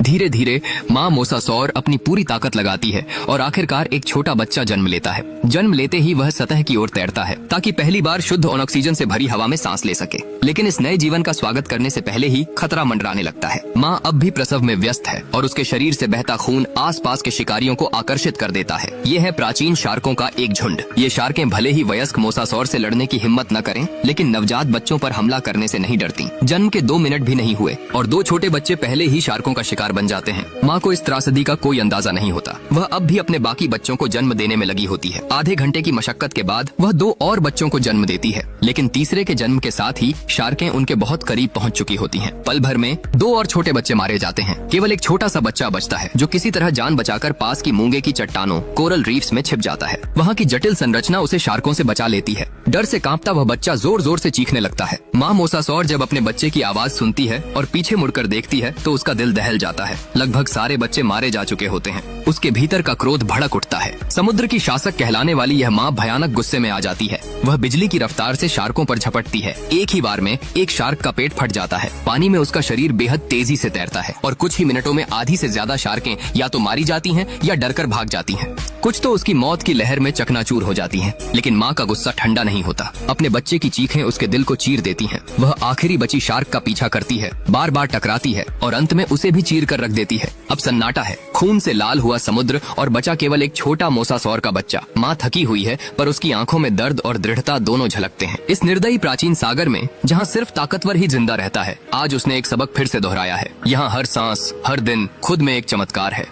धीरे धीरे माँ मोसासौर अपनी पूरी ताकत लगाती है और आखिरकार एक छोटा बच्चा जन्म लेता है। जन्म लेते ही वह सतह की ओर तैरता है ताकि पहली बार शुद्ध और ऑक्सीजन से भरी हवा में सांस ले सके। लेकिन इस नए जीवन का स्वागत करने से पहले ही खतरा मंडराने लगता है। माँ अब भी प्रसव में व्यस्त है और उसके शरीर से बहता खून आसपास के शिकारियों को आकर्षित कर देता है। ये है प्राचीन शार्कों का एक झुंड। ये शार्कें भले ही वयस्क मोसासौर से लड़ने की हिम्मत न करें, लेकिन नवजात बच्चों पर हमला करने से नहीं डरती। जन्म के 2 मिनट भी नहीं हुए और 2 छोटे बच्चे पहले ही शार्कों का शिकार बन जाते हैं। माँ को इस त्रासदी का कोई अंदाजा नहीं होता। वह अब भी अपने बाकी बच्चों को जन्म देने में लगी होती है। आधे घंटे की मशक्कत के बाद वह 2 और बच्चों को जन्म देती है, लेकिन तीसरे के जन्म के साथ ही शार्कें उनके बहुत करीब पहुंच चुकी होती हैं। पल भर में 2 और छोटे बच्चे मारे जाते हैं। केवल एक छोटा सा बच्चा बचता है जो किसी तरह जान बचाकर पास की मूंगे की चट्टानों कोरल रीफ्स में छिप जाता है। वहाँ की जटिल संरचना उसे शार्कों से बचा लेती है। डर से कांपता वह बच्चा जोर जोर से चीखने लगता है। माँ मोसासौर जब अपने बच्चे की आवाज सुनती है और पीछे मुड़कर देखती है तो उसका दिल दहल जाता है। लगभग सारे बच्चे मारे जा चुके होते हैं। उसके भीतर का क्रोध भड़क उठता है। समुद्र की शासक कहलाने वाली यह माँ भयानक गुस्से में आ जाती है। वह बिजली की रफ्तार से शार्कों पर झपटती है। एक ही बार में एक शार्क का पेट फट जाता है। पानी में उसका शरीर बेहद तेजी से तैरता है और कुछ ही मिनटों में आधी से ज्यादा शार्कें या तो मारी जाती हैं या डरकर भाग जाती हैं। कुछ तो उसकी मौत की लहर में चकनाचूर हो जाती हैं। लेकिन माँ का गुस्सा ठंडा नहीं होता। अपने बच्चे की चीखें उसके दिल को चीर देती हैं। वह आखिरी बची शार्क का पीछा करती है, बार बार टकराती है और अंत में उसे भी चीर कर रख देती है। अब सन्नाटा है, खून से लाल हुआ समुद्र और बचा केवल एक छोटा मोसासौर का बच्चा। माँ थकी हुई है पर उसकी आंखों में दर्द और दृढ़ता दोनों झलकते हैं। इस निर्दयी प्राचीन सागर में जहाँ सिर्फ ताकतवर ही जिंदा रहता है, आज उसने एक सबक फिर से दोहराया है। यहाँ हर सांस, हर दिन खुद में एक चमत्कार है।